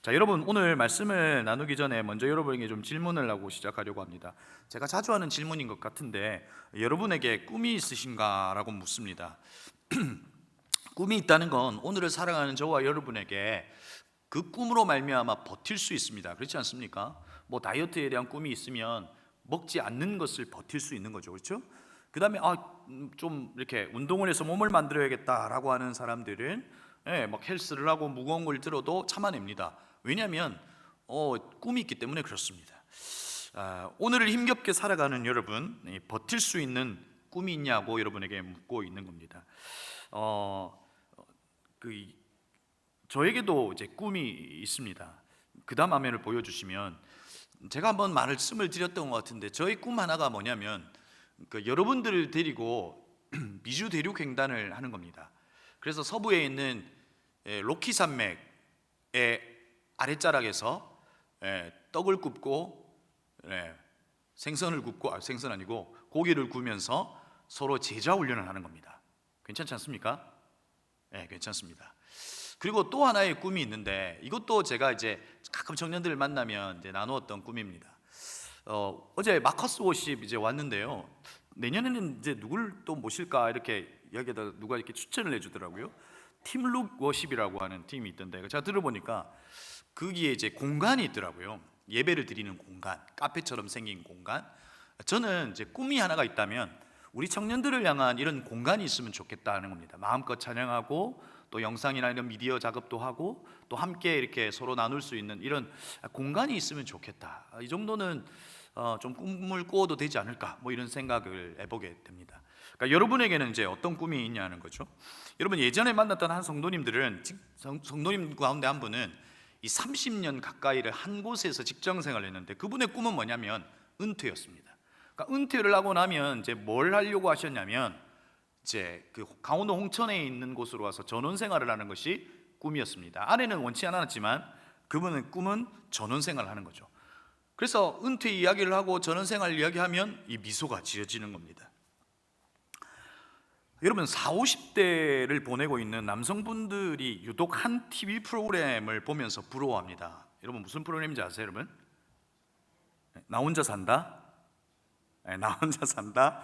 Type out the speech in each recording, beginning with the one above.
자, 여러분, 오늘 말씀을 나누기 전에 먼저 여러분에게 좀 질문을 하고 시작하려고 합니다. 제가 자주 하는 질문인 것 같은데, 여러분에게 꿈이 있으신가라고 묻습니다. 꿈이 있다는 건 오늘을 살아가는 저와 여러분에게 그 꿈으로 말미암아 버틸 수 있습니다. 그렇지 않습니까? 뭐 다이어트에 대한 꿈이 있으면 먹지 않는 것을 버틸 수 있는 거죠. 그렇죠? 그 다음에 좀 이렇게 운동을 해서 몸을 만들어야겠다라고 하는 사람들은 막 헬스를 하고 무거운 걸 들어도 참아냅니다. 왜냐하면 꿈이 있기 때문에 그렇습니다. 오늘을 힘겹게 살아가는 여러분, 버틸 수 있는 꿈이 있냐고 여러분에게 묻고 있는 겁니다. 저에게도 이제 꿈이 있습니다. 그 다음 화면을 보여주시면, 제가 한번 말씀을 드렸던 것 같은데, 저희 꿈 하나가 뭐냐면 여러분들을 데리고 미주 대륙 횡단을 하는 겁니다. 그래서 서부에 있는 로키 산맥의 아랫자락에서 떡을 굽고 생선을 굽고, 생선 아니고 고기를 구우면서 서로 제자 훈련을 하는 겁니다. 괜찮지 않습니까? 괜찮습니다. 그리고 또 하나의 꿈이 있는데, 이것도 제가 이제 가끔 청년들을 만나면 이제 나누었던 꿈입니다. 어제 마커스 워십 이제 왔는데요. 내년에는 이제 누굴 또 모실까 이렇게 여기에다 누가 이렇게 추천을 해주더라고요. 팀룩 워십이라고 하는 팀이 있던데, 제가 들어보니까 거기에 이제 공간이 있더라고요. 예배를 드리는 공간, 카페처럼 생긴 공간. 저는 이제 꿈이 하나가 있다면 우리 청년들을 향한 이런 공간이 있으면 좋겠다는 겁니다. 마음껏 찬양하고 또 영상이나 이런 미디어 작업도 하고 또 함께 이렇게 서로 나눌 수 있는 이런 공간이 있으면 좋겠다. 이 정도는 좀 꿈을 꾸어도 되지 않을까, 뭐 이런 생각을 해보게 됩니다. 그러니까 여러분에게는 이제 어떤 꿈이 있냐는 거죠. 여러분, 예전에 만났던 한 성도님들은, 성도님 가운데 한 분은 이 30년 가까이를 한 곳에서 직장 생활을 했는데, 그분의 꿈은 뭐냐면 은퇴였습니다. 그러니까 은퇴를 하고 나면 이제 뭘 하려고 하셨냐면, 이제 그 강원도 홍천에 있는 곳으로 와서 전원 생활을 하는 것이 꿈이었습니다. 아내는 원치 않았지만 그분의 꿈은 전원 생활을 하는 거죠. 그래서 은퇴 이야기를 하고 전원 생활 이야기하면 이 미소가 지어지는 겁니다. 여러분, 40, 50대를 보내고 있는 남성분들이 유독 한 TV 프로그램을 보면서 부러워합니다. 여러분, 무슨 프로그램인지 아세요, 여러분? 나 혼자 산다? 나 혼자 산다?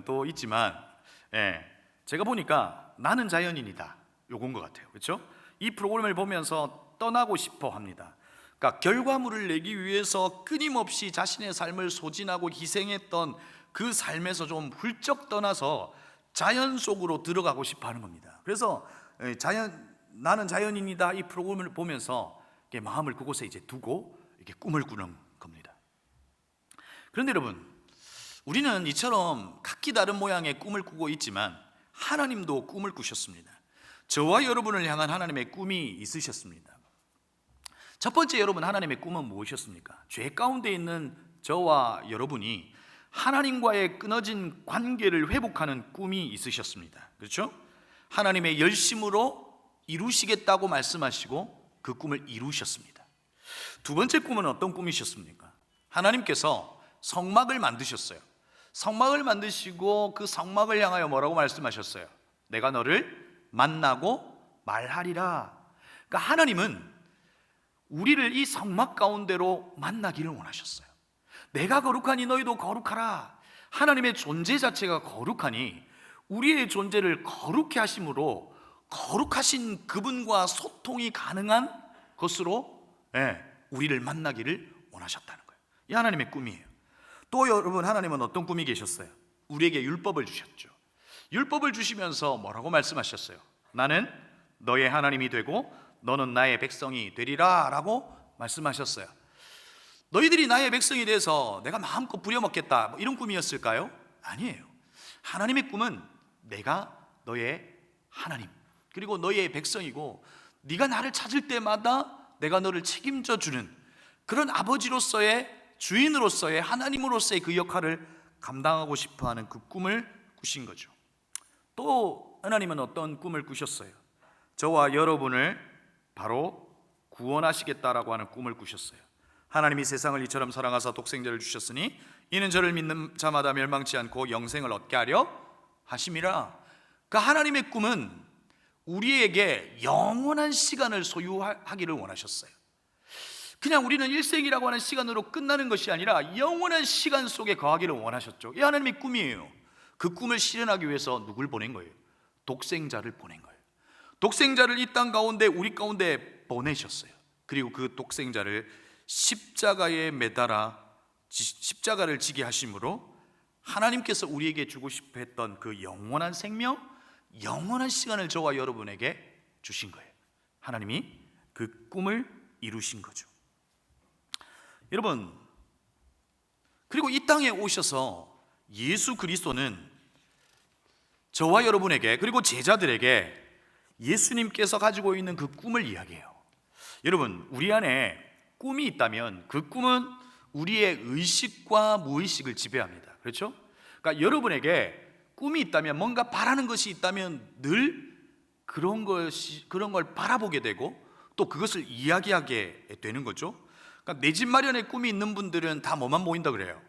또 있지만, 제가 보니까 나는 자연인이다, 요건 것 같아요. 그렇죠? 이 프로그램을 보면서 떠나고 싶어 합니다. 그러니까 결과물을 내기 위해서 끊임없이 자신의 삶을 소진하고 희생했던 그 삶에서 좀 훌쩍 떠나서 자연 속으로 들어가고 싶어 하는 겁니다. 그래서 나는 자연인이다, 이 프로그램을 보면서 마음을 그곳에 이제 두고 이렇게 꿈을 꾸는 겁니다. 그런데 여러분, 우리는 이처럼 각기 다른 모양의 꿈을 꾸고 있지만 하나님도 꿈을 꾸셨습니다. 저와 여러분을 향한 하나님의 꿈이 있으셨습니다. 첫 번째, 여러분, 하나님의 꿈은 무엇이었습니까? 죄 가운데 있는 저와 여러분이 하나님과의 끊어진 관계를 회복하는 꿈이 있으셨습니다. 그렇죠? 하나님의 열심으로 이루시겠다고 말씀하시고 그 꿈을 이루셨습니다. 두 번째 꿈은 어떤 꿈이셨습니까? 하나님께서 성막을 만드셨어요. 성막을 만드시고 그 성막을 향하여 뭐라고 말씀하셨어요? 내가 너를 만나고 말하리라. 그러니까 하나님은 우리를 이 성막 가운데로 만나기를 원하셨어요. 내가 거룩하니 너희도 거룩하라. 하나님의 존재 자체가 거룩하니 우리의 존재를 거룩해 하심으로 거룩하신 그분과 소통이 가능한 것으로 우리를 만나기를 원하셨다는 거예요. 이 하나님의 꿈이에요. 또 여러분, 하나님은 어떤 꿈이 계셨어요? 우리에게 율법을 주셨죠. 율법을 주시면서 뭐라고 말씀하셨어요? 나는 너의 하나님이 되고 너는 나의 백성이 되리라 라고 말씀하셨어요. 너희들이 나의 백성이 돼서 내가 마음껏 부려먹겠다, 뭐 이런 꿈이었을까요? 아니에요. 하나님의 꿈은 내가 너의 하나님, 그리고 너의 백성이고 네가 나를 찾을 때마다 내가 너를 책임져 주는 그런 아버지로서의, 주인으로서의, 하나님으로서의 그 역할을 감당하고 싶어하는 그 꿈을 꾸신 거죠. 또 하나님은 어떤 꿈을 꾸셨어요? 저와 여러분을 바로 구원하시겠다라고 하는 꿈을 꾸셨어요. 하나님이 세상을 이처럼 사랑하사 독생자를 주셨으니 이는 저를 믿는 자마다 멸망치 않고 영생을 얻게 하려 하심이라. 그러니까 하나님의 꿈은 우리에게 영원한 시간을 소유하기를 원하셨어요. 그냥 우리는 일생이라고 하는 시간으로 끝나는 것이 아니라 영원한 시간 속에 거하기를 원하셨죠. 이 하나님의 꿈이에요. 그 꿈을 실현하기 위해서 누굴 보낸 거예요? 독생자를 보낸 거예요. 독생자를 이 땅 가운데, 우리 가운데 보내셨어요. 그리고 그 독생자를 십자가에 매달아 십자가를 지게 하심으로 하나님께서 우리에게 주고 싶어 했던 그 영원한 생명, 영원한 시간을 저와 여러분에게 주신 거예요. 하나님이 그 꿈을 이루신 거죠. 여러분, 그리고 이 땅에 오셔서 예수 그리스도는 저와 여러분에게, 그리고 제자들에게 예수님께서 가지고 있는 그 꿈을 이야기해요. 여러분, 우리 안에 꿈이 있다면 그 꿈은 우리의 의식과 무의식을 지배합니다. 그렇죠? 그러니까 여러분에게 꿈이 있다면, 뭔가 바라는 것이 있다면 늘 그런 걸 바라보게 되고 또 그것을 이야기하게 되는 거죠. 그러니까 내 집 마련의 꿈이 있는 분들은 다 뭐만 보인다 그래요?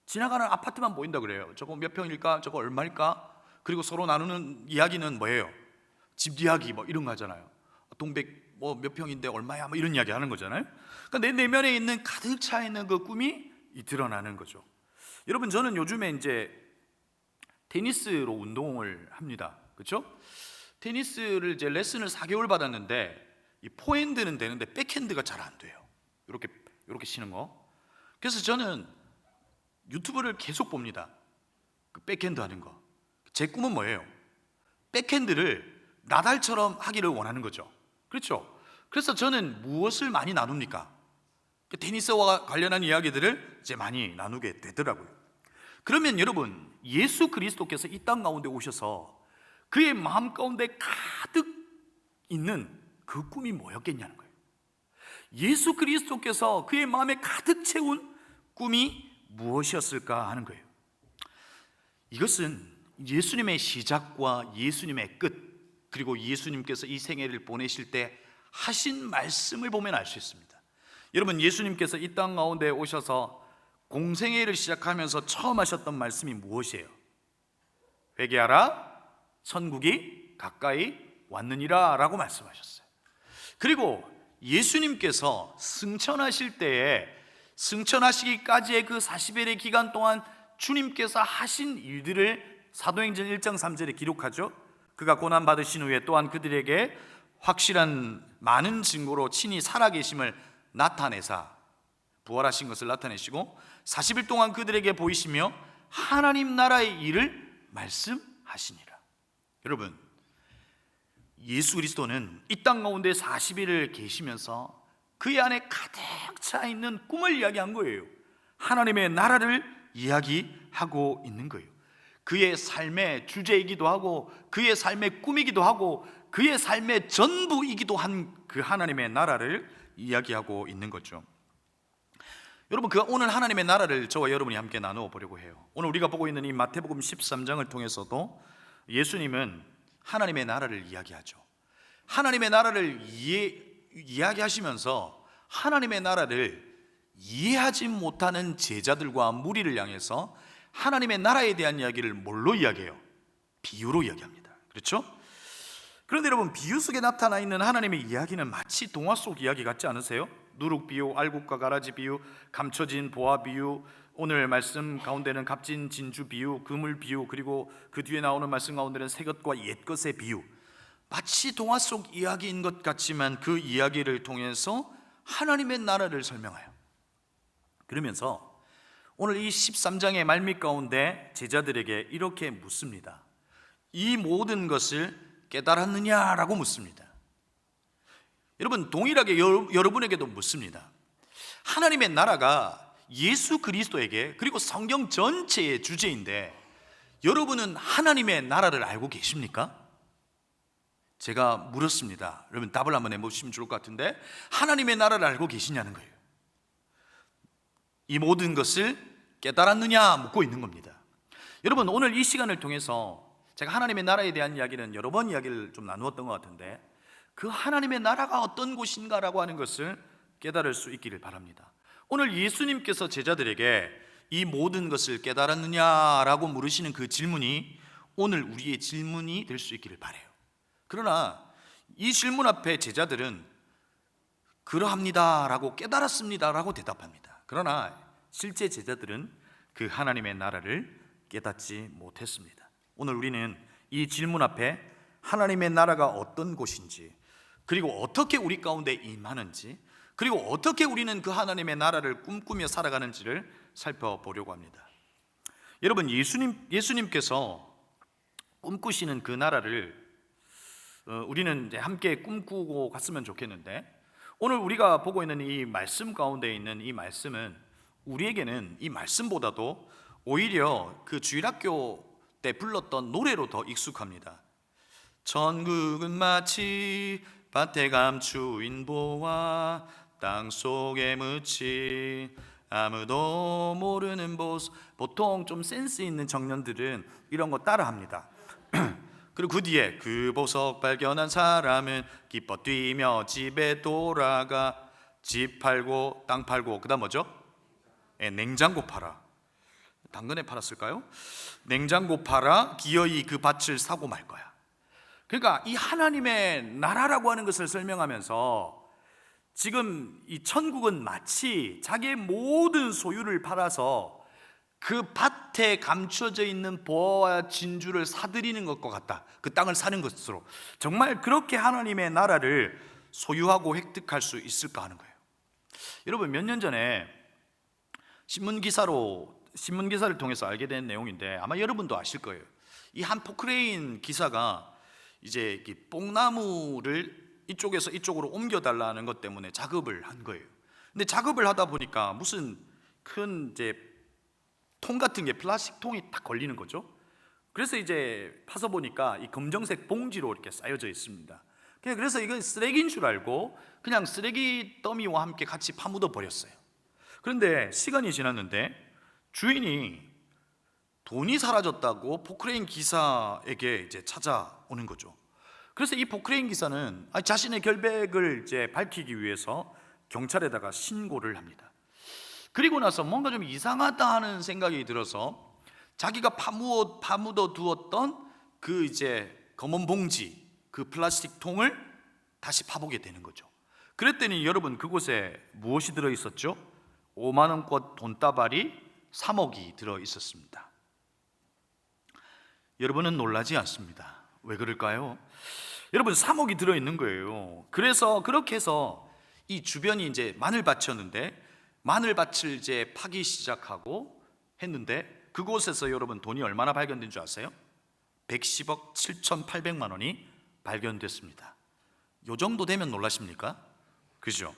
지나가는 아파트만 보인다 그래요. 저거 몇 평일까? 저거 얼마일까? 그리고 서로 나누는 이야기는 뭐예요? 집 이야기 뭐 이런 거 하잖아요. 동백 뭐 몇 평인데 얼마야? 뭐 이런 이야기 하는 거잖아요. 그러니까 내 내면에 있는 가득 차 있는 그 꿈이 드러나는 거죠. 여러분, 저는 요즘에 이제 테니스로 운동을 합니다. 그렇죠? 테니스를 이제 레슨을 4개월 받았는데 이 포핸드는 되는데 백핸드가 잘 안 돼요. 이렇게 치는 거. 그래서 저는 유튜브를 계속 봅니다. 그 백핸드 하는 거. 제 꿈은 뭐예요? 백핸드를 나달처럼 하기를 원하는 거죠. 그렇죠? 그래서 저는 무엇을 많이 나눕니까? 테니스와 관련한 이야기들을 이제 많이 나누게 되더라고요. 그러면 여러분, 예수 그리스도께서 이 땅 가운데 오셔서 그의 마음 가운데 가득 있는 그 꿈이 뭐였겠냐는 거예요. 예수 그리스도께서 그의 마음에 가득 채운 꿈이 무엇이었을까 하는 거예요. 이것은 예수님의 시작과 예수님의 끝, 그리고 예수님께서 이 생애를 보내실 때 하신 말씀을 보면 알 수 있습니다. 여러분, 예수님께서 이 땅 가운데 오셔서 공생애를 시작하면서 처음 하셨던 말씀이 무엇이에요? 회개하라, 천국이 가까이 왔느니라 라고 말씀하셨어요. 그리고 예수님께서 승천하실 때에 승천하시기까지의 그 40일의 기간 동안 주님께서 하신 일들을 사도행전 1장 3절에 기록하죠. 그가 고난받으신 후에 또한 그들에게 확실한 많은 증거로 친히 살아계심을 나타내사, 부활하신 것을 나타내시고 40일 동안 그들에게 보이시며 하나님 나라의 일을 말씀하시니라. 여러분, 예수 그리스도는 이 땅 가운데 40일을 계시면서 그의 안에 가득 차 있는 꿈을 이야기한 거예요. 하나님의 나라를 이야기하고 있는 거예요. 그의 삶의 주제이기도 하고 그의 삶의 꿈이기도 하고 그의 삶의 전부이기도 한 그 하나님의 나라를 이야기하고 있는 거죠. 여러분, 그 오늘 하나님의 나라를 저와 여러분이 함께 나누어 보려고 해요. 오늘 우리가 보고 있는 이 마태복음 13장을 통해서도 예수님은 하나님의 나라를 이야기하죠. 하나님의 나라를 이야기하시면서 하나님의 나라를 이해하지 못하는 제자들과 무리를 향해서 하나님의 나라에 대한 이야기를 뭘로 이야기해요? 비유로 이야기합니다. 그렇죠? 그런데 여러분, 비유 속에 나타나 있는 하나님의 이야기는 마치 동화 속 이야기 같지 않으세요? 누룩 비유, 알곡과 가라지 비유, 감춰진 보화 비유, 오늘 말씀 가운데는 값진 진주 비유, 그물 비유, 그리고 그 뒤에 나오는 말씀 가운데는 새 것과 옛 것의 비유. 마치 동화 속 이야기인 것 같지만 그 이야기를 통해서 하나님의 나라를 설명해요. 그러면서 오늘 이 13장의 말미 가운데 제자들에게 이렇게 묻습니다. 이 모든 것을 깨달았느냐라고 묻습니다. 여러분, 동일하게 여러분에게도 묻습니다. 하나님의 나라가 예수 그리스도에게, 그리고 성경 전체의 주제인데 여러분은 하나님의 나라를 알고 계십니까? 제가 물었습니다. 여러분, 답을 한번 해보시면 좋을 것 같은데, 하나님의 나라를 알고 계시냐는 거예요. 이 모든 것을 깨달았느냐 묻고 있는 겁니다. 여러분, 오늘 이 시간을 통해서 제가 하나님의 나라에 대한 이야기는 여러 번 이야기를 좀 나누었던 것 같은데, 그 하나님의 나라가 어떤 곳인가라고 하는 것을 깨달을 수 있기를 바랍니다. 오늘 예수님께서 제자들에게 이 모든 것을 깨달았느냐라고 물으시는 그 질문이 오늘 우리의 질문이 될 수 있기를 바라요. 그러나 이 질문 앞에 제자들은 그러합니다라고 깨달았습니다라고 대답합니다. 그러나 실제 제자들은 그 하나님의 나라를 깨닫지 못했습니다. 오늘 우리는 이 질문 앞에 하나님의 나라가 어떤 곳인지, 그리고 어떻게 우리 가운데 임하는지, 그리고 어떻게 우리는 그 하나님의 나라를 꿈꾸며 살아가는지를 살펴보려고 합니다. 여러분, 예수님께서 꿈꾸시는 그 나라를 우리는 이제 함께 꿈꾸고 갔으면 좋겠는데, 오늘 우리가 보고 있는 이 말씀 가운데 있는 이 말씀은 우리에게는 이 말씀보다도 오히려 그 주일학교 때 불렀던 노래로 더 익숙합니다. 천국은 마치 밭에 감추인 보화, 땅속에 묻힌 아무도 모르는 보석. 보통 좀 센스 있는 청년들은 이런 거 따라합니다. 그리고 그 뒤에 그 보석 발견한 사람은 기뻐 뛰며 집에 돌아가. 집 팔고 땅 팔고, 그 다음 뭐죠? 냉장고 팔아. 당근에 팔았을까요? 냉장고 팔아 기어이 그 밭을 사고 말 거야. 그러니까 이 하나님의 나라라고 하는 것을 설명하면서 지금 이 천국은 마치 자기의 모든 소유를 팔아서 그 밭에 감춰져 있는 보화와 진주를 사들이는 것과 같다. 그 땅을 사는 것으로 정말 그렇게 하나님의 나라를 소유하고 획득할 수 있을까 하는 거예요. 여러분, 몇 년 전에 신문 기사를 통해서 알게 된 내용인데 아마 여러분도 아실 거예요. 이 한 포크레인 기사가 이제 뽕나무를 이쪽에서 이쪽으로 옮겨달라는 것 때문에 작업을 한 거예요. 근데 작업을 하다 보니까 무슨 큰 이제 통 같은 게, 플라스틱 통이 딱 걸리는 거죠. 그래서 이제 파서 보니까 이 검정색 봉지로 이렇게 쌓여져 있습니다. 그래서 이건 쓰레기인 줄 알고 그냥 쓰레기 더미와 함께 같이 파묻어 버렸어요. 그런데 시간이 지났는데 주인이 돈이 사라졌다고 포크레인 기사에게 이제 찾아오는 거죠. 그래서 이 포크레인 기사는 자신의 결백을 이제 밝히기 위해서 경찰에다가 신고를 합니다. 그리고 나서 뭔가 좀 이상하다 하는 생각이 들어서 자기가 파묻어 두었던 그 이제 검은 봉지, 그 플라스틱 통을 다시 파보게 되는 거죠. 그랬더니 여러분, 그곳에 무엇이 들어 있었죠? 5만 원권 돈다발이 3억이 들어 있었습니다. 여러분은 놀라지 않습니다. 왜 그럴까요? 여러분, 3억이 들어 있는 거예요. 그래서 그렇게 해서 이 주변이 이제 마늘밭이었는데 마늘밭을 이제 파기 시작하고 했는데 그곳에서 여러분 돈이 얼마나 발견된 줄 아세요? 110억 7,800만 원이 발견됐습니다. 요 정도 되면 놀라십니까? 그죠?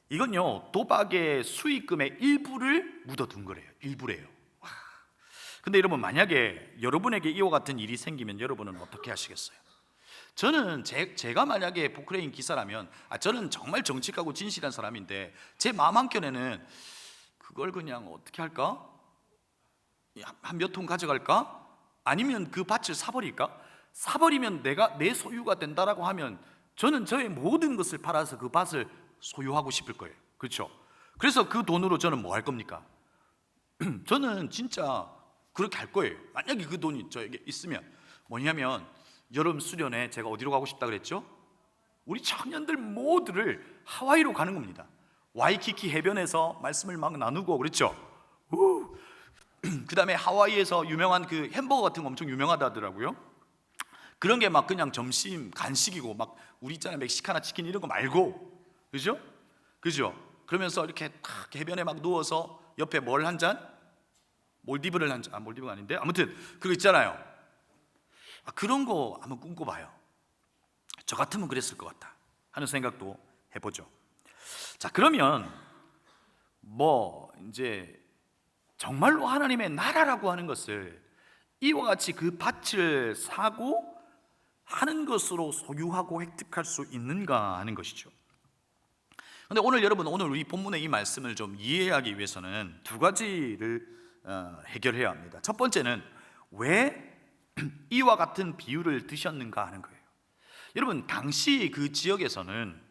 이건요, 도박의 수익금의 일부를 묻어둔 거래요. 일부래요. 근데 여러분, 만약에 여러분에게 이와 같은 일이 생기면 여러분은 어떻게 하시겠어요? 저는 제가 만약에 포크레인 기사라면 저는 정말 정직하고 진실한 사람인데 제 마음 한켠에는 그걸 그냥 어떻게 할까? 한 몇 통 가져갈까? 아니면 그 밭을 사버릴까? 사버리면 내 소유가 된다라고 하면 저는 저의 모든 것을 팔아서 그 밭을 소유하고 싶을 거예요. 그렇죠? 그래서 그 돈으로 저는 뭐 할 겁니까? 저는 진짜 그렇게 할 거예요. 만약에 그 돈이 저에게 있으면. 뭐냐면 여름 수련회 제가 어디로 가고 싶다 그랬죠? 우리 청년들 모두를 하와이로 가는 겁니다. 와이키키 해변에서 말씀을 막 나누고, 그렇죠? 그 다음에 하와이에서 유명한 그 햄버거 같은 거 엄청 유명하다 하더라고요. 그런 게 막 그냥 점심 간식이고, 막 우리 있잖아요, 멕시카나 치킨 이런 거 말고, 그죠? 그죠? 그러면서 이렇게 탁 해변에 막 누워서 옆에 뭘 한 잔? 몰디브를 한 잔, 몰디브가 아닌데 아무튼 그거 있잖아요. 그런 거 한번 꿈꿔봐요. 저 같으면 그랬을 것 같다 하는 생각도 해보죠. 자, 그러면 뭐 이제 정말로 하나님의 나라라고 하는 것을 이와 같이 그 밭을 사고 하는 것으로 소유하고 획득할 수 있는가 하는 것이죠. 근데 오늘 우리 본문의 이 말씀을 좀 이해하기 위해서는 두 가지를 해결해야 합니다. 첫 번째는 왜 이와 같은 비유를 드셨는가 하는 거예요. 여러분, 당시 그 지역에서는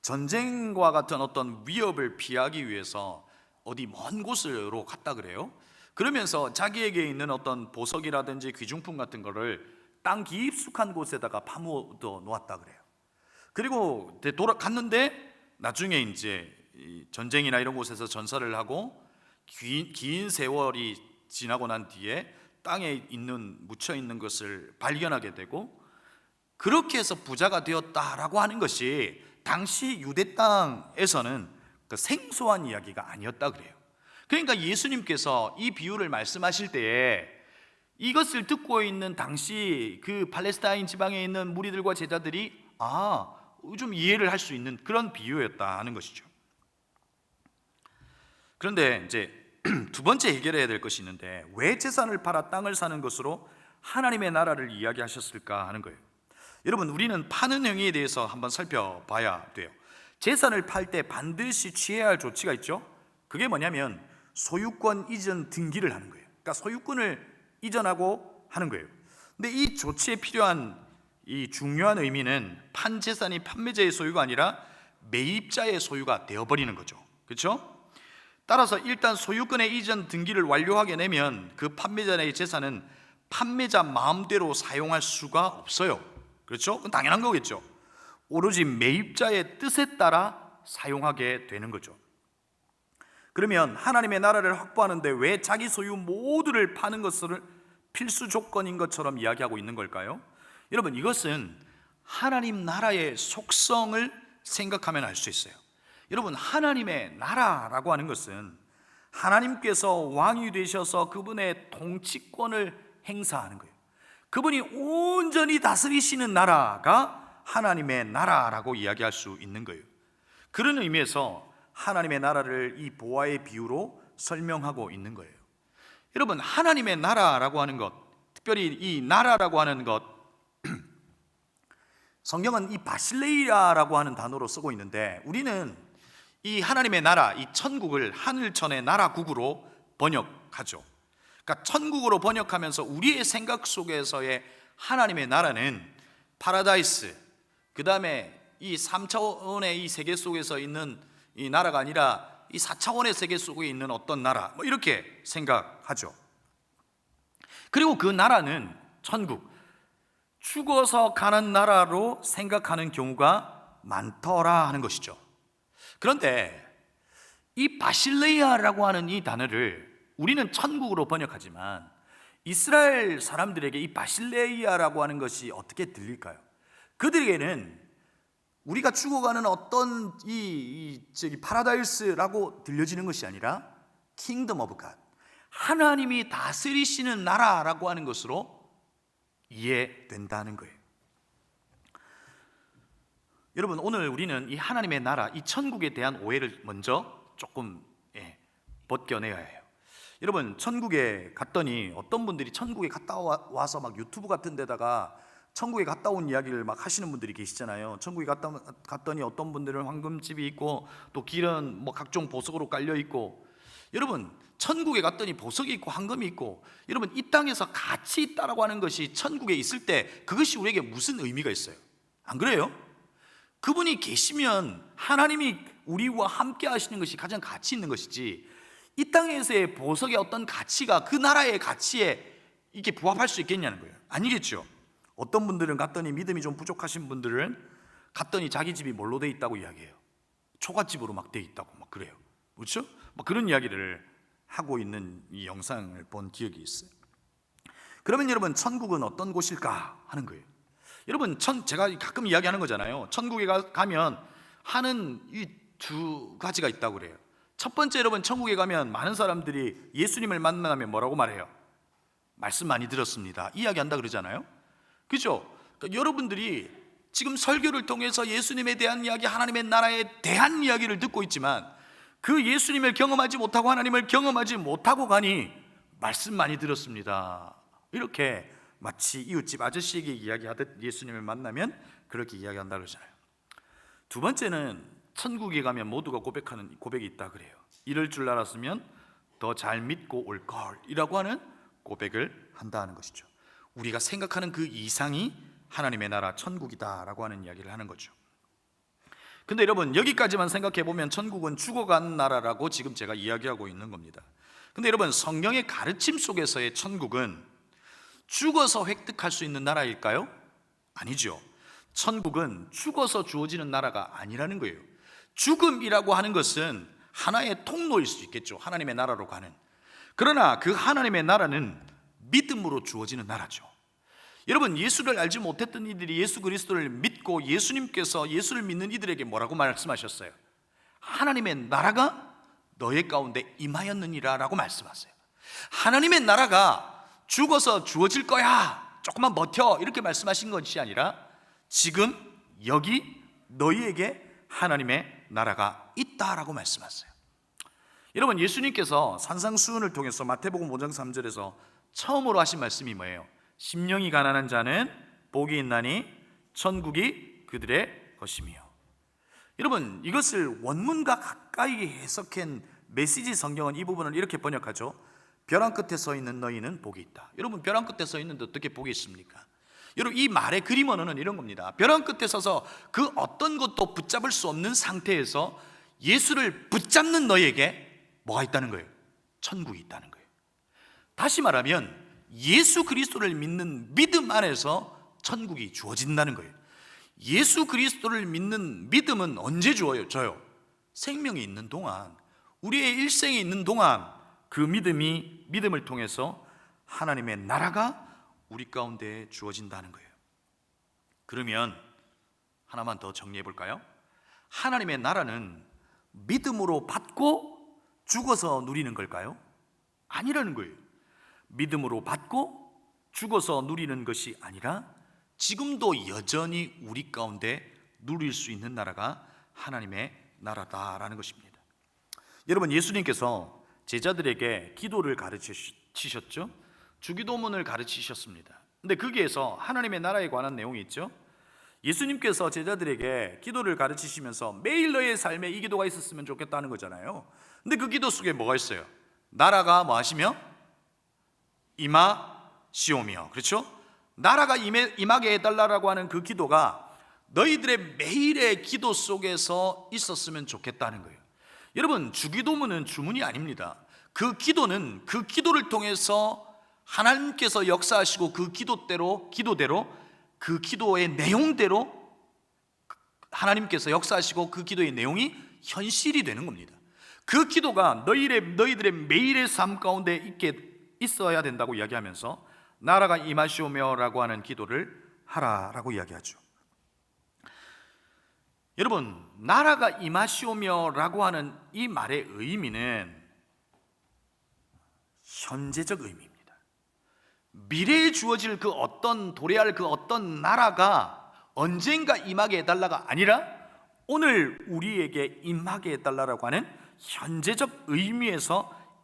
전쟁과 같은 어떤 위협을 피하기 위해서 어디 먼 곳으로 갔다 그래요. 그러면서 자기에게 있는 어떤 보석이라든지 귀중품 같은 거를 땅 깊숙한 곳에다가 파묻어 놓았다 그래요. 그리고 돌아갔는데 나중에 이제 이 전쟁이나 이런 곳에서 전사를 하고 긴 세월이 지나고 난 뒤에 땅에 묻혀 있는 것을 발견하게 되고, 그렇게 해서 부자가 되었다라고 하는 것이 당시 유대 땅에서는 그 생소한 이야기가 아니었다 그래요. 그러니까 예수님께서 이 비유를 말씀하실 때에 이것을 듣고 있는 당시 그 팔레스타인 지방에 있는 무리들과 제자들이 좀 이해를 할 수 있는 그런 비유였다 하는 것이죠. 그런데 이제 두 번째 해결해야 될 것이 있는데, 왜 재산을 팔아 땅을 사는 것으로 하나님의 나라를 이야기하셨을까 하는 거예요. 여러분, 우리는 파는 행위에 대해서 한번 살펴봐야 돼요. 재산을 팔 때 반드시 취해야 할 조치가 있죠. 그게 뭐냐면 소유권 이전 등기를 하는 거예요. 그러니까 소유권을 이전하고 하는 거예요. 근데 이 조치에 필요한 이 중요한 의미는 판 재산이 판매자의 소유가 아니라 매입자의 소유가 되어버리는 거죠. 그렇죠? 따라서 일단 소유권의 이전 등기를 완료하게 되면 그 판매자의 재산은 판매자 마음대로 사용할 수가 없어요. 그렇죠? 그건 당연한 거겠죠. 오로지 매입자의 뜻에 따라 사용하게 되는 거죠. 그러면 하나님의 나라를 확보하는데 왜 자기 소유 모두를 파는 것을 필수 조건인 것처럼 이야기하고 있는 걸까요? 여러분, 이것은 하나님 나라의 속성을 생각하면 알 수 있어요. 여러분, 하나님의 나라라고 하는 것은 하나님께서 왕이 되셔서 그분의 통치권을 행사하는 거예요. 그분이 온전히 다스리시는 나라가 하나님의 나라라고 이야기할 수 있는 거예요. 그런 의미에서 하나님의 나라를 이 보화의 비유로 설명하고 있는 거예요. 여러분, 하나님의 나라라고 하는 것, 특별히 이 나라라고 하는 것, 성경은 이 바실레이라라고 하는 단어로 쓰고 있는데, 우리는 이 하나님의 나라, 이 천국을 하늘천의 나라국으로 번역하죠. 그러니까 천국으로 번역하면서 우리의 생각 속에서의 하나님의 나라는 파라다이스, 그 다음에 이 3차원의 이 세계 속에서 있는 이 나라가 아니라 이 4차원의 세계 속에 있는 어떤 나라, 이렇게 생각하죠. 그리고 그 나라는 천국, 죽어서 가는 나라로 생각하는 경우가 많더라 하는 것이죠. 그런데 이 바실레이아라고 하는 이 단어를 우리는 천국으로 번역하지만 이스라엘 사람들에게 이 바실레이아라고 하는 것이 어떻게 들릴까요? 그들에게는 우리가 죽어가는 어떤 파라다이스라고 들려지는 것이 아니라 킹덤 오브 갓, 하나님이 다스리시는 나라라고 하는 것으로 이해된다는 거예요. 여러분, 오늘 우리는 이 하나님의 나라, 이 천국에 대한 오해를 먼저 조금 벗겨내야 해요. 여러분, 천국에 갔더니 어떤 분들이 천국에 갔다 와서 막 유튜브 같은 데다가 천국에 갔다 온 이야기를 막 하시는 분들이 계시잖아요. 천국에 갔더니 어떤 분들은 황금집이 있고 또 길은 뭐 각종 보석으로 깔려 있고. 여러분, 천국에 갔더니 보석이 있고 황금이 있고, 여러분, 이 땅에서 같이 있다라고 하는 것이 천국에 있을 때 그것이 우리에게 무슨 의미가 있어요? 안 그래요? 그분이 계시면 하나님이 우리와 함께 하시는 것이 가장 가치 있는 것이지, 이 땅에서의 보석의 어떤 가치가 그 나라의 가치에 이게 부합할 수 있겠냐는 거예요. 아니겠죠. 어떤 분들은 갔더니 믿음이 좀 부족하신 분들은 갔더니 자기 집이 뭘로 돼 있다고 이야기해요. 초가집으로 막 돼 있다고 막 그래요. 그렇죠? 막 그런 이야기를 하고 있는 이 영상을 본 기억이 있어요. 그러면 여러분, 천국은 어떤 곳일까 하는 거예요. 여러분, 제가 가끔 이야기하는 거잖아요. 천국에 가면 하는 이 두 가지가 있다고 그래요. 첫 번째, 여러분, 천국에 가면 많은 사람들이 예수님을 만나면 뭐라고 말해요? 말씀 많이 들었습니다, 이야기한다 그러잖아요. 그죠? 그러니까 여러분들이 지금 설교를 통해서 예수님에 대한 이야기, 하나님의 나라에 대한 이야기를 듣고 있지만 그 예수님을 경험하지 못하고 하나님을 경험하지 못하고 가니 말씀 많이 들었습니다, 이렇게 마치 이웃집 아저씨에게 이야기하듯 예수님을 만나면 그렇게 이야기한다 그러잖아요. 두 번째는 천국에 가면 모두가 고백하는 고백이 있다 그래요. 이럴 줄 알았으면 더 잘 믿고 올 걸이라고 하는 고백을 한다는 것이죠. 우리가 생각하는 그 이상이 하나님의 나라 천국이다라고 하는 이야기를 하는 거죠. 근데 여러분, 여기까지만 생각해 보면 천국은 죽어간 나라라고 지금 제가 이야기하고 있는 겁니다. 근데 여러분, 성경의 가르침 속에서의 천국은 죽어서 획득할 수 있는 나라일까요? 아니죠. 천국은 죽어서 주어지는 나라가 아니라는 거예요. 죽음이라고 하는 것은 하나의 통로일 수 있겠죠. 하나님의 나라로 가는. 그러나 그 하나님의 나라는 믿음으로 주어지는 나라죠. 여러분, 예수를 알지 못했던 이들이 예수 그리스도를 믿고 예수님께서 예수를 믿는 이들에게 뭐라고 말씀하셨어요? 하나님의 나라가 너의 가운데 임하였느니라 라고 말씀하세요. 하나님의 나라가 죽어서 주어질 거야, 조금만 버텨, 이렇게 말씀하신 것이 아니라 지금 여기 너희에게 하나님의 나라가 있다라고 말씀하세요. 여러분, 예수님께서 산상수훈을 통해서 마태복음 5장 3절에서 처음으로 하신 말씀이 뭐예요? 심령이 가난한 자는 복이 있나니 천국이 그들의 것이며. 여러분, 이것을 원문과 가까이 해석한 메시지 성경은 이 부분을 이렇게 번역하죠. 벼랑 끝에 서 있는 너희는 복이 있다. 여러분, 벼랑 끝에 서 있는데 어떻게 복이 있습니까? 여러분, 이 말의 그림 언어는 이런 겁니다. 벼랑 끝에 서서 그 어떤 것도 붙잡을 수 없는 상태에서 예수를 붙잡는 너희에게 뭐가 있다는 거예요? 천국이 있다는 거예요. 다시 말하면 예수 그리스도를 믿는 믿음 안에서 천국이 주어진다는 거예요. 예수 그리스도를 믿는 믿음은 언제 주어요? 저요. 생명이 있는 동안, 우리의 일생에 있는 동안 그 믿음을 통해서 하나님의 나라가 우리 가운데 주어진다는 거예요. 그러면 하나만 더 정리해 볼까요? 하나님의 나라는 믿음으로 받고 죽어서 누리는 걸까요? 아니라는 거예요. 믿음으로 받고 죽어서 누리는 것이 아니라 지금도 여전히 우리 가운데 누릴 수 있는 나라가 하나님의 나라다라는 것입니다. 여러분, 예수님께서 제자들에게 기도를 가르치셨죠? 주기도문을 가르치셨습니다. 근데 거기에서 하나님의 나라에 관한 내용이 있죠. 예수님께서 제자들에게 기도를 가르치시면서 매일 너의 삶에 이 기도가 있었으면 좋겠다는 거잖아요. 근데 그 기도 속에 뭐가 있어요? 나라가 뭐 하시며? 임하시오며. 그렇죠? 나라가 임하게 해달라고 하는 그 기도가 너희들의 매일의 기도 속에서 있었으면 좋겠다는 거예요. 여러분, 주기도문은 주문이 아닙니다. 그 기도는 그 기도를 통해서 하나님께서 역사하시고 그 기도대로 그 기도의 내용대로 하나님께서 역사하시고 그 기도의 내용이 현실이 되는 겁니다. 그 기도가 너희들의 매일의 삶 가운데 있어야 된다고 이야기하면서 나라가 임하시오며라고 하는 기도를 하라라고 이야기하죠. 여러분, 나라가 임하시오며라고 하는 이 말의 의미는 현재적 의미입니다. 미래에 주어질 그 어떤 도래할 그 어떤 나라가 언젠가 임하게 해달라가 아니라 오늘 우리에게 임하게 해달라고 하는 현재적 의미에서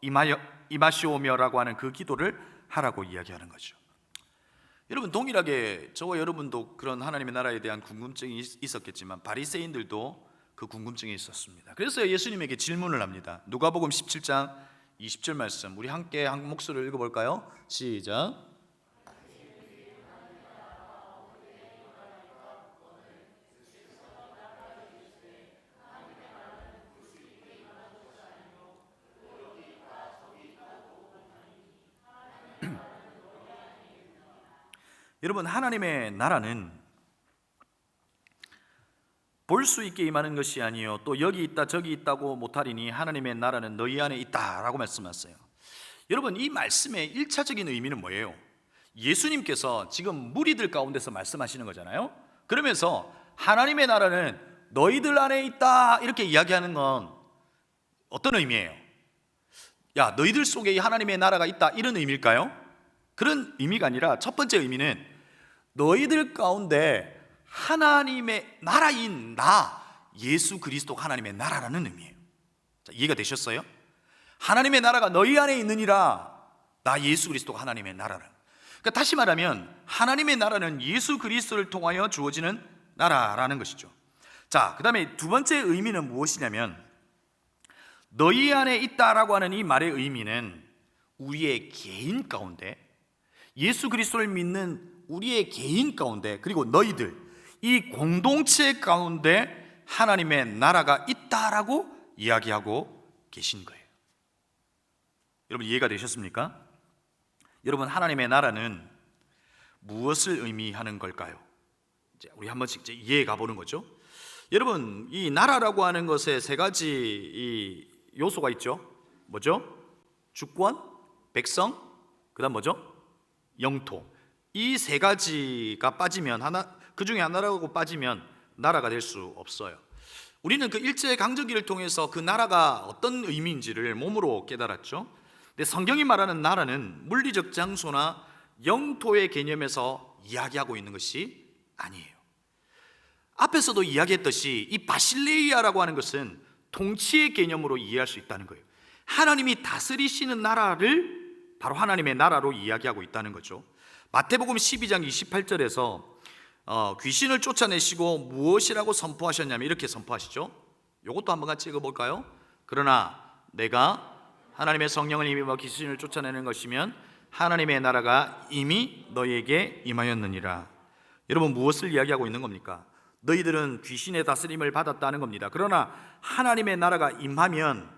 임하시오며라고 하는 그 기도를 하라고 이야기하는 거죠. 여러분, 동일하게 저와 여러분도 그런 하나님의 나라에 대한 궁금증이 있었겠지만 바리새인들도 그 궁금증이 있었습니다. 그래서 예수님에게 질문을 합니다. 누가복음 17장 20절 말씀, 우리 함께 한 목소리를 읽어볼까요? 시작. 여러분, 하나님의 나라는 볼 수 있게 임하는 것이 아니요 또 여기 있다 저기 있다고 못하리니 하나님의 나라는 너희 안에 있다라고 말씀하세요. 여러분, 이 말씀의 1차적인 의미는 뭐예요? 예수님께서 지금 무리들 가운데서 말씀하시는 거잖아요. 그러면서 하나님의 나라는 너희들 안에 있다 이렇게 이야기하는 건 어떤 의미예요? 야, 너희들 속에 하나님의 나라가 있다 이런 의미일까요? 그런 의미가 아니라 첫 번째 의미는 너희들 가운데 하나님의 나라인 나 예수 그리스도가 하나님의 나라라는 의미예요. 자, 이해가 되셨어요? 하나님의 나라가 너희 안에 있느니라 나 예수 그리스도가 하나님의 나라라. 그러니까 다시 말하면 하나님의 나라는 예수 그리스도를 통하여 주어지는 나라라는 것이죠. 자, 그 다음에 두 번째 의미는 무엇이냐면 너희 안에 있다라고 하는 이 말의 의미는 우리의 개인 가운데 예수 그리스도를 믿는 우리의 개인 가운데 그리고 너희들 이 공동체 가운데 하나님의 나라가 있다라고 이야기하고 계신 거예요. 여러분, 이해가 되셨습니까? 여러분, 하나님의 나라는 무엇을 의미하는 걸까요? 이제 우리 한 번씩 이제 이해해 가보는 거죠. 여러분, 이 나라라고 하는 것에 세 가지 이 요소가 있죠. 뭐죠? 주권, 백성, 그다음 뭐죠? 영토. 이 세 가지가 빠지면 그 중에 하나라고 빠지면 나라가 될 수 없어요. 우리는 그 일제 강점기를 통해서 그 나라가 어떤 의미인지를 몸으로 깨달았죠. 근데 성경이 말하는 나라는 물리적 장소나 영토의 개념에서 이야기하고 있는 것이 아니에요. 앞에서도 이야기했듯이 이 바실레이아라고 하는 것은 통치의 개념으로 이해할 수 있다는 거예요. 하나님이 다스리시는 나라를 바로 하나님의 나라로 이야기하고 있다는 거죠. 마태복음 12장 28절에서 귀신을 쫓아내시고 무엇이라고 선포하셨냐면 이렇게 선포하시죠. 이것도 한번 같이 읽어볼까요? 그러나 내가 하나님의 성령을 힘입어 귀신을 쫓아내는 것이면 하나님의 나라가 이미 너희에게 임하였느니라. 여러분, 무엇을 이야기하고 있는 겁니까? 너희들은 귀신의 다스림을 받았다는 겁니다. 그러나 하나님의 나라가 임하면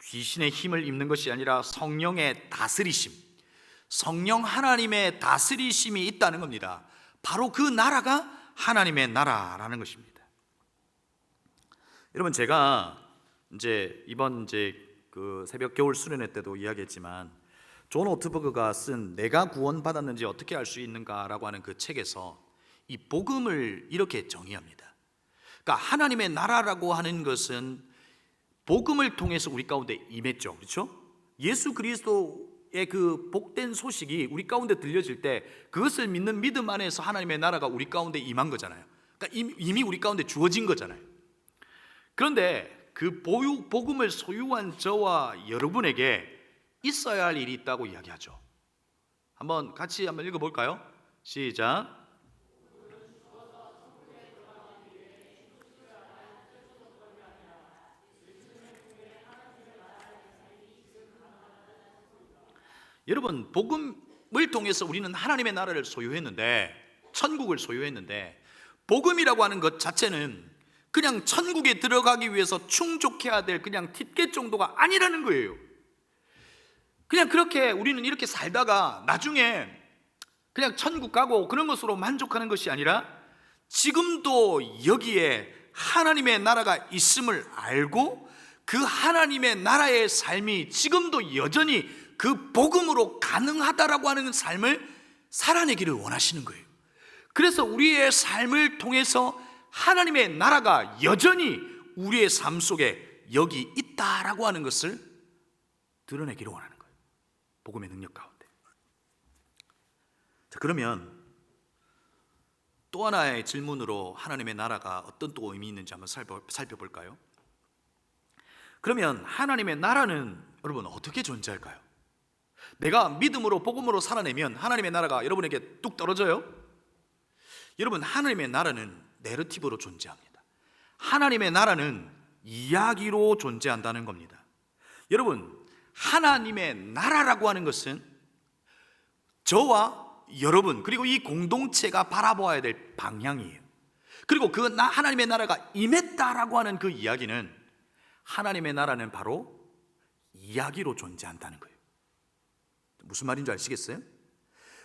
귀신의 힘을 입는 것이 아니라 성령의 다스리심, 성령 하나님의 다스리심이 있다는 겁니다. 바로 그 나라가 하나님의 나라라는 것입니다. 여러분, 제가 이번 그 새벽 겨울 수련회 때도 이야기했지만 존 오트버그가 쓴 내가 구원받았는지 어떻게 알 수 있는가라고 하는 그 책에서 이 복음을 이렇게 정의합니다. 그러니까 하나님의 나라라고 하는 것은 복음을 통해서 우리 가운데 임했죠. 그렇죠? 예수 그리스도의 그 복된 소식이 우리 가운데 들려질 때 그것을 믿는 믿음 안에서 하나님의 나라가 우리 가운데 임한 거잖아요. 그러니까 이미 우리 가운데 주어진 거잖아요. 그런데 그 복음을 소유한 저와 여러분에게 있어야 할 일이 있다고 이야기하죠. 같이 한번 읽어볼까요? 시작. 여러분, 복음을 통해서 우리는 하나님의 나라를 소유했는데, 천국을 소유했는데, 복음이라고 하는 것 자체는 그냥 천국에 들어가기 위해서 충족해야 될 그냥 티켓 정도가 아니라는 거예요. 그냥 그렇게 우리는 이렇게 살다가 나중에 그냥 천국 가고 그런 것으로 만족하는 것이 아니라 지금도 여기에 하나님의 나라가 있음을 알고 그 하나님의 나라의 삶이 지금도 여전히 그 복음으로 가능하다라고 하는 삶을 살아내기를 원하시는 거예요. 그래서 우리의 삶을 통해서 하나님의 나라가 여전히 우리의 삶 속에 여기 있다라고 하는 것을 드러내기를 원하는 거예요. 복음의 능력 가운데. 자, 그러면 또 하나의 질문으로 하나님의 나라가 어떤 또 의미 있는지 한번 살펴볼까요? 그러면 하나님의 나라는 여러분 어떻게 존재할까요? 내가 믿음으로 복음으로 살아내면 하나님의 나라가 여러분에게 뚝 떨어져요? 여러분, 하나님의 나라는 내러티브로 존재합니다. 하나님의 나라는 이야기로 존재한다는 겁니다. 여러분, 하나님의 나라라고 하는 것은 저와 여러분 그리고 이 공동체가 바라보아야 될 방향이에요. 그리고 하나님의 나라가 임했다라고 하는 그 이야기는 하나님의 나라는 바로 이야기로 존재한다는 거예요. 무슨 말인지 아시겠어요?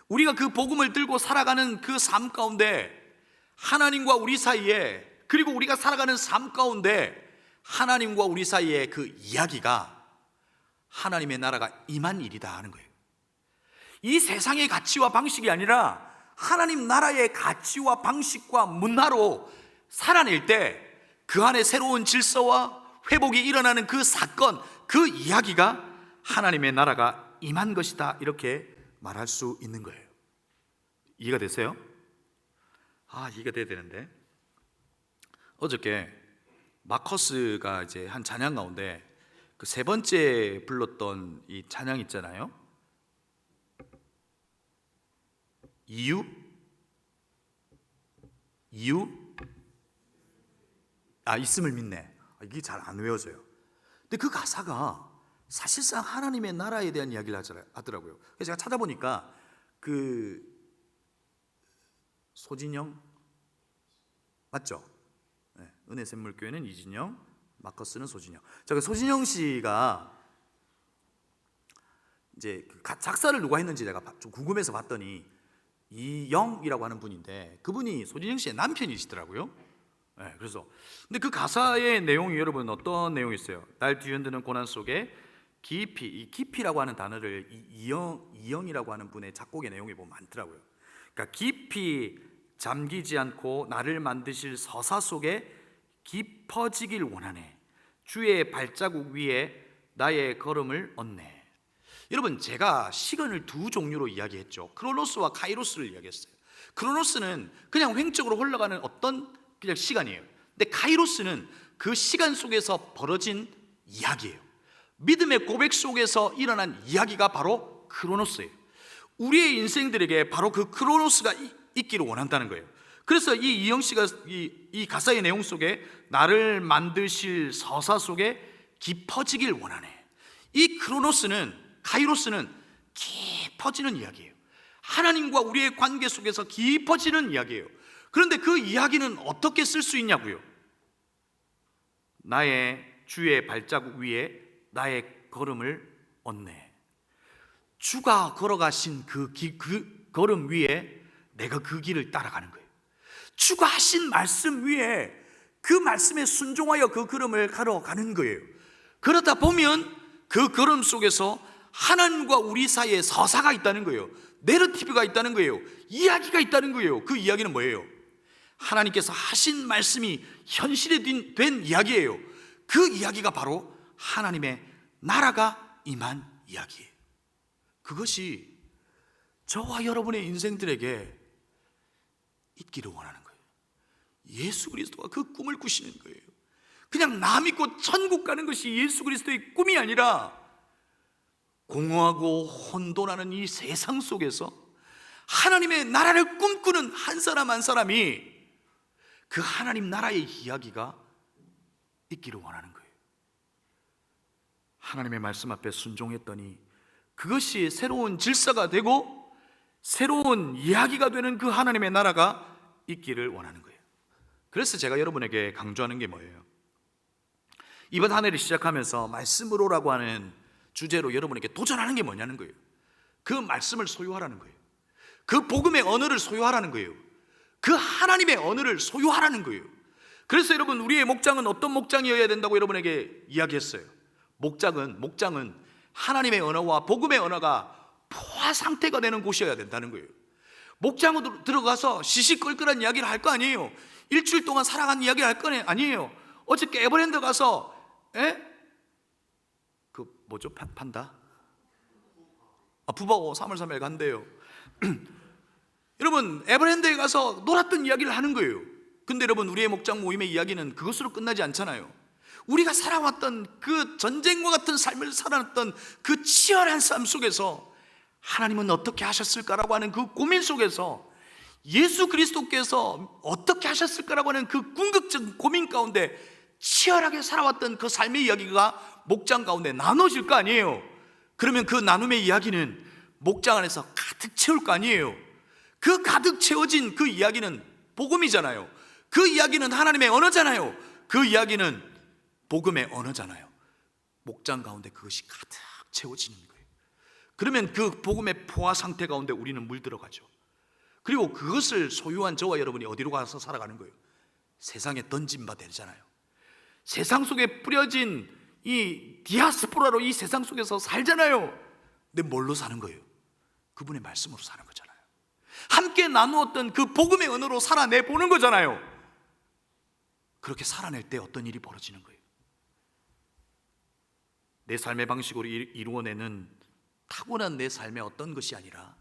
우리가 그 복음을 들고 살아가는 그 삶 가운데 하나님과 우리 사이에, 그리고 우리가 살아가는 삶 가운데 하나님과 우리 사이에 그 이야기가 하나님의 나라가 임한 일이다 하는 거예요. 이 세상의 가치와 방식이 아니라 하나님 나라의 가치와 방식과 문화로 살아낼 때 그 안에 새로운 질서와 회복이 일어나는 그 사건, 그 이야기가 하나님의 나라가 임한 것이다, 이렇게 말할 수 있는 거예요. 이해가 되세요? 이해가 돼야 되는데, 어저께 마커스가 이제 한 찬양 가운데 그 세 번째 불렀던 이 찬양 있잖아요. 이유? 있음을 믿네. 이게 잘 안 외워져요. 근데 그 가사가 사실상 하나님의 나라에 대한 이야기를 하더라고요. 그래서 제가 찾아보니까 그 소진영 맞죠? 네, 은혜샘물교회는 이진영, 마커스는 소진영. 그 소진영 씨가 이제 작사를 누가 했는지 내가 좀 궁금해서 봤더니 이영이라고 하는 분인데 그분이 소진영 씨의 남편이시더라고요. 네, 그래서 근데 그 가사의 내용이 여러분 어떤 내용이 있어요? 날 뒤흔드는 고난 속에 깊이, 이 깊이라고 하는 단어를 이영이라고 하는 분의 작곡의 내용에 보면 많더라고요. 그러니까 깊이 잠기지 않고 나를 만드실 서사 속에 깊어지길 원하네. 주의 발자국 위에 나의 걸음을 얻네. 여러분, 제가 시간을 두 종류로 이야기했죠. 크로노스와 카이로스를 이야기했어요. 크로노스는 그냥 횡적으로 흘러가는 어떤 그냥 시간이에요. 근데 카이로스는 그 시간 속에서 벌어진 이야기예요. 믿음의 고백 속에서 일어난 이야기가 바로 크로노스예요. 우리의 인생들에게 바로 그 크로노스가 있기를 원한다는 거예요. 그래서 이 이영 씨가 이 가사의 내용 속에 나를 만드실 서사 속에 깊어지길 원하네. 이 크로노스는, 카이로스는 깊어지는 이야기예요. 하나님과 우리의 관계 속에서 깊어지는 이야기예요. 그런데 그 이야기는 어떻게 쓸 수 있냐고요? 나의 주의 발자국 위에 나의 걸음을 얻네. 주가 걸어가신 그 걸음 위에 내가 그 길을 따라가는 거예요. 주가 하신 말씀 위에 그 말씀에 순종하여 그 걸음을 걸어가는 거예요. 그러다 보면 그 걸음 속에서 하나님과 우리 사이에 서사가 있다는 거예요. 내러티브가 있다는 거예요. 이야기가 있다는 거예요. 그 이야기는 뭐예요? 하나님께서 하신 말씀이 현실이 된 이야기예요. 그 이야기가 바로 하나님의 나라가 임한 이야기예요. 그것이 저와 여러분의 인생들에게 있기를 원하는 거예요. 예수 그리스도가 그 꿈을 꾸시는 거예요. 그냥 나 믿고 천국 가는 것이 예수 그리스도의 꿈이 아니라 공허하고 혼돈하는 이 세상 속에서 하나님의 나라를 꿈꾸는 한 사람 한 사람이 그 하나님 나라의 이야기가 있기를 원하는 거예요. 하나님의 말씀 앞에 순종했더니 그것이 새로운 질서가 되고 새로운 이야기가 되는 그 하나님의 나라가 있기를 원하는 거예요. 그래서 제가 여러분에게 강조하는 게 뭐예요? 이번 한 해를 시작하면서 말씀으로라고 하는 주제로 여러분에게 도전하는 게 뭐냐는 거예요. 그 말씀을 소유하라는 거예요. 그 복음의 언어를 소유하라는 거예요. 그 하나님의 언어를 소유하라는 거예요. 그래서 여러분, 우리의 목장은 어떤 목장이어야 된다고 여러분에게 이야기했어요. 목장은 하나님의 언어와 복음의 언어가 포화 상태가 되는 곳이어야 된다는 거예요. 목장으로 들어가서 시시껄껄한 이야기를 할 거 아니에요. 일주일 동안 살아간 이야기를 할 거 아니에요. 어저께 에버랜드 가서 그 뭐죠? 판다? 부바오 3월 3일 간대요. 여러분, 에버랜드에 가서 놀았던 이야기를 하는 거예요. 근데 여러분, 우리의 목장 모임의 이야기는 그것으로 끝나지 않잖아요. 우리가 살아왔던 그 전쟁과 같은 삶을 살아왔던 그 치열한 삶 속에서 하나님은 어떻게 하셨을까라고 하는 그 고민 속에서 예수 그리스도께서 어떻게 하셨을까라고 하는 그 궁극적 고민 가운데 치열하게 살아왔던 그 삶의 이야기가 목장 가운데 나눠질 거 아니에요. 그러면 그 나눔의 이야기는 목장 안에서 가득 채울 거 아니에요. 그 가득 채워진 그 이야기는 복음이잖아요. 그 이야기는 하나님의 언어잖아요. 그 이야기는 복음의 언어잖아요. 목장 가운데 그것이 가득 채워지는 거예요. 그러면 그 복음의 포화 상태 가운데 우리는 물들어가죠. 그리고 그것을 소유한 저와 여러분이 어디로 가서 살아가는 거예요? 세상에 던진 바 되잖아요. 세상 속에 뿌려진 이 디아스포라로 이 세상 속에서 살잖아요. 근데 뭘로 사는 거예요? 그분의 말씀으로 사는 거잖아요. 함께 나누었던 그 복음의 언어로 살아내보는 거잖아요. 그렇게 살아낼 때 어떤 일이 벌어지는 거예요? 내 삶의 방식으로 이루어내는 타고난 내 삶의 어떤 것이 아니라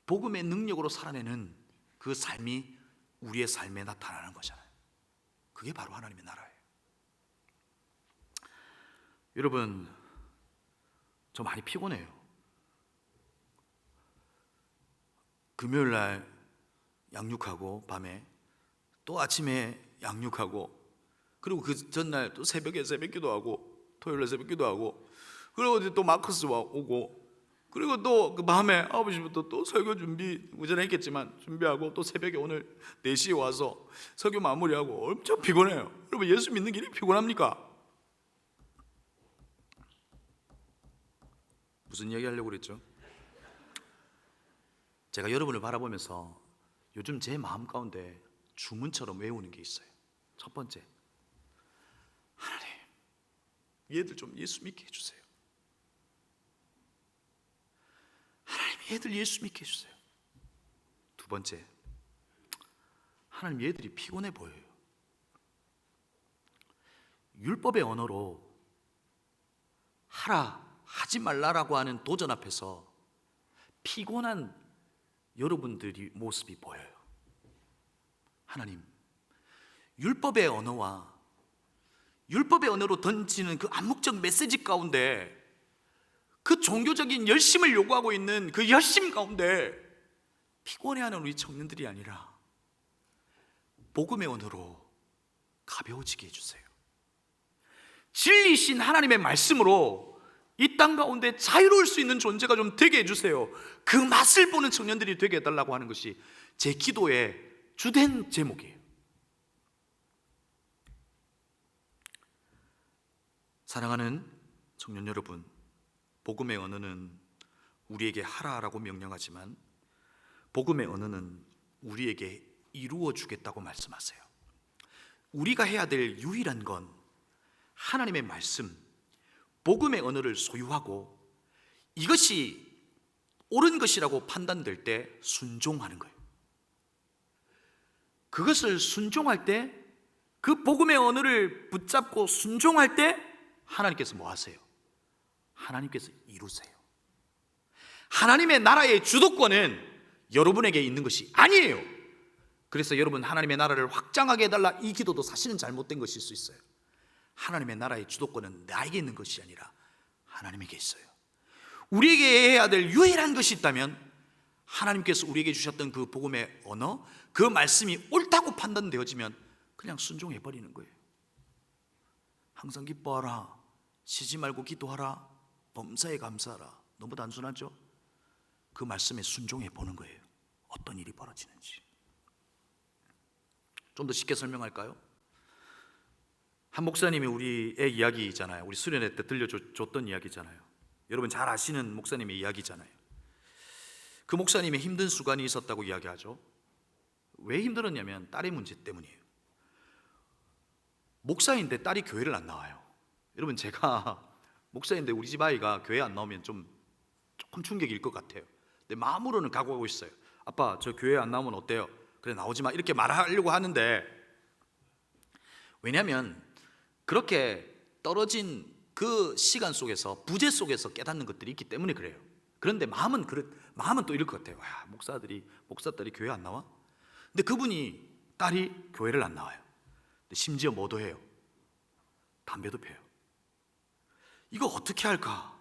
복음의 능력으로 살아내는 그 삶이 우리의 삶에 나타나는 거잖아요. 그게 바로 하나님의 나라예요. 여러분, 저 많이 피곤해요. 금요일 날 양육하고 밤에 또 아침에 양육하고 그리고 그 전날 또 새벽에 새벽 기도하고 토요일에 새벽 기도하고 그리고 또 마커스 오고 그리고 또 그 밤에 9시부터 또 설교 준비 오전에 했겠지만 준비하고 또 새벽에 오늘 4시에 와서 설교 마무리하고 엄청 피곤해요. 여러분, 예수 믿는 길이 피곤합니까? 무슨 이야기 하려고 그랬죠? 제가 여러분을 바라보면서 요즘 제 마음 가운데 주문처럼 외우는 게 있어요. 첫 번째, 하나님, 얘들 좀 예수 믿게 해주세요. 하나님, 얘들 예수 믿게 해주세요. 두 번째, 하나님, 얘들이 피곤해 보여요. 율법의 언어로 하라, 하지 말라라고 하는 도전 앞에서 피곤한 여러분들이 모습이 보여요. 하나님, 율법의 언어와 율법의 언어로 던지는 그 암묵적 메시지 가운데, 그 종교적인 열심을 요구하고 있는 그 열심 가운데 피곤해하는 우리 청년들이 아니라 복음의 언어로 가벼워지게 해주세요. 진리신 하나님의 말씀으로 이 땅 가운데 자유로울 수 있는 존재가 좀 되게 해주세요. 그 맛을 보는 청년들이 되게 해달라고 하는 것이 제 기도의 주된 제목이에요. 사랑하는 청년 여러분, 복음의 언어는 우리에게 하라라고 명령하지만 복음의 언어는 우리에게 이루어 주겠다고 말씀하세요. 우리가 해야 될 유일한 건 하나님의 말씀, 복음의 언어를 소유하고 이것이 옳은 것이라고 판단될 때 순종하는 거예요. 그것을 순종할 때, 그 복음의 언어를 붙잡고 순종할 때 하나님께서 뭐 하세요? 하나님께서 이루세요. 하나님의 나라의 주도권은 여러분에게 있는 것이 아니에요. 그래서 여러분, 하나님의 나라를 확장하게 해달라, 이 기도도 사실은 잘못된 것일 수 있어요. 하나님의 나라의 주도권은 나에게 있는 것이 아니라 하나님에게 있어요. 우리에게 해야 될 유일한 것이 있다면 하나님께서 우리에게 주셨던 그 복음의 언어, 그 말씀이 옳다고 판단되어지면 그냥 순종해버리는 거예요. 항상 기뻐하라, 쉬지 말고 기도하라, 범사에 감사하라. 너무 단순하죠? 그 말씀에 순종해보는 거예요. 어떤 일이 벌어지는지. 좀 더 쉽게 설명할까요? 한 목사님이 우리의 이야기잖아요. 우리 수련회 때 들려줬던 이야기잖아요. 여러분 잘 아시는 목사님의 이야기잖아요. 그 목사님의 힘든 수간이 있었다고 이야기하죠. 왜 힘들었냐면 딸의 문제 때문이에요. 목사인데 딸이 교회를 안 나와요. 여러분, 제가 목사인데 우리 집 아이가 교회 안 나오면 조금 충격일 것 같아요. 근데 마음으로는 각오하고 있어요. 아빠, 저 교회 안 나오면 어때요? 그래, 나오지 마, 이렇게 말하려고 하는데, 왜냐하면 그렇게 떨어진 그 시간 속에서, 부재 속에서 깨닫는 것들이 있기 때문에 그래요. 그런데 마음은 또 이럴 것 같아요. 와, 목사딸이 교회 안 나와? 근데 그분이, 딸이 교회를 안 나와요. 근데 심지어 뭐도 해요? 담배도 피워요. 이거 어떻게 할까?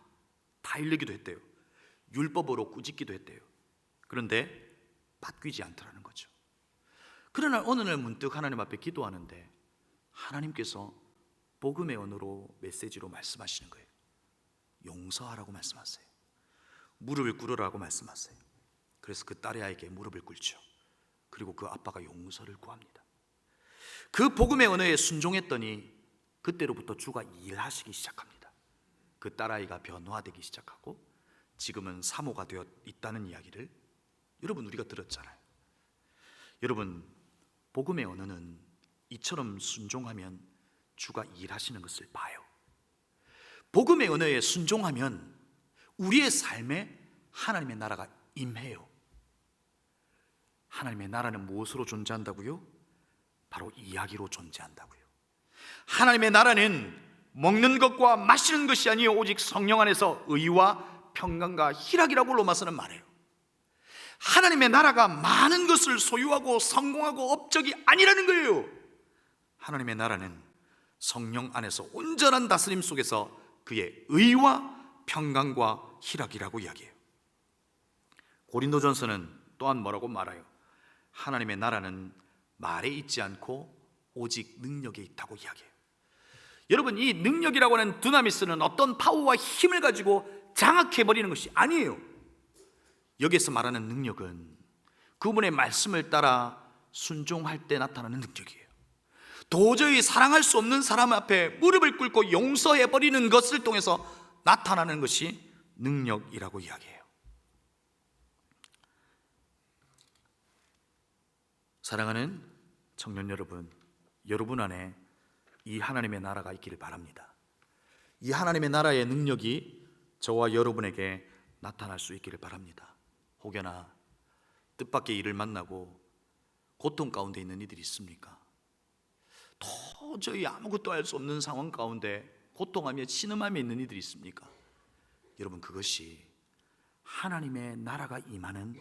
다 일리기도 했대요. 율법으로 꾸짖기도 했대요. 그런데 바뀌지 않더라는 거죠. 그러나 어느 날 문득 하나님 앞에 기도하는데 하나님께서 복음의 언어로, 메시지로 말씀하시는 거예요. 용서하라고 말씀하세요. 무릎을 꿇으라고 말씀하세요. 그래서 그 딸의 아이에게 무릎을 꿇죠. 그리고 그 아빠가 용서를 구합니다. 그 복음의 언어에 순종했더니 그때로부터 주가 일하시기 시작합니다. 그 딸아이가 변화되기 시작하고 지금은 사모가 되어 있다는 이야기를 여러분, 우리가 들었잖아요. 여러분, 복음의 언어는 이처럼 순종하면 주가 일하시는 것을 봐요. 복음의 언어에 순종하면 우리의 삶에 하나님의 나라가 임해요. 하나님의 나라는 무엇으로 존재한다고요? 바로 이야기로 존재한다고요. 하나님의 나라는 먹는 것과 마시는 것이 아니요 오직 성령 안에서 의와 평강과 희락이라고 로마서는 말해요. 하나님의 나라가 많은 것을 소유하고 성공하고 업적이 아니라는 거예요. 하나님의 나라는 성령 안에서 온전한 다스림 속에서 그의 의와 평강과 희락이라고 이야기해요. 고린도전서는 또한 뭐라고 말해요? 하나님의 나라는 말에 있지 않고 오직 능력에 있다고 이야기해요. 여러분, 이 능력이라고 하는 두나미스는 어떤 파워와 힘을 가지고 장악해버리는 것이 아니에요. 여기서 말하는 능력은 그분의 말씀을 따라 순종할 때 나타나는 능력이에요. 도저히 사랑할 수 없는 사람 앞에 무릎을 꿇고 용서해버리는 것을 통해서 나타나는 것이 능력이라고 이야기해요. 사랑하는 청년 여러분, 여러분 안에 이 하나님의 나라가 있기를 바랍니다. 이 하나님의 나라의 능력이 저와 여러분에게 나타날 수 있기를 바랍니다. 혹여나 뜻밖의 일을 만나고 고통 가운데 있는 이들이 있습니까? 도저히 아무것도 할 수 없는 상황 가운데 고통하며 신음하며 있는 이들이 있습니까? 여러분, 그것이 하나님의 나라가 임하는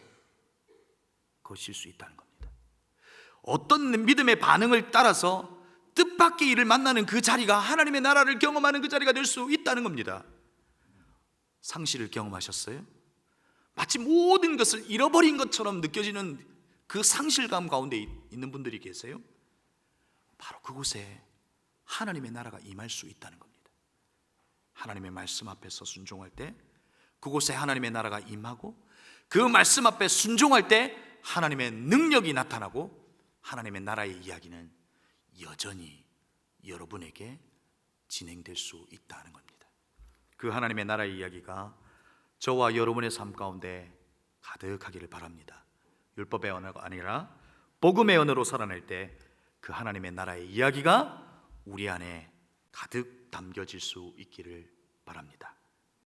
것일 수 있다는 겁니다. 어떤 믿음의 반응을 따라서 뜻밖의 일을 만나는 그 자리가 하나님의 나라를 경험하는 그 자리가 될 수 있다는 겁니다. 상실을 경험하셨어요? 마치 모든 것을 잃어버린 것처럼 느껴지는 그 상실감 가운데 있는 분들이 계세요? 바로 그곳에 하나님의 나라가 임할 수 있다는 겁니다. 하나님의 말씀 앞에서 순종할 때 그곳에 하나님의 나라가 임하고, 그 말씀 앞에 순종할 때 하나님의 능력이 나타나고, 하나님의 나라의 이야기는 여전히 여러분에게 진행될 수 있다는 겁니다. 그 하나님의 나라의 이야기가 저와 여러분의 삶 가운데 가득하기를 바랍니다. 율법의 언어가 아니라 복음의 언어로 살아낼 때 그 하나님의 나라의 이야기가 우리 안에 가득 담겨질 수 있기를 바랍니다.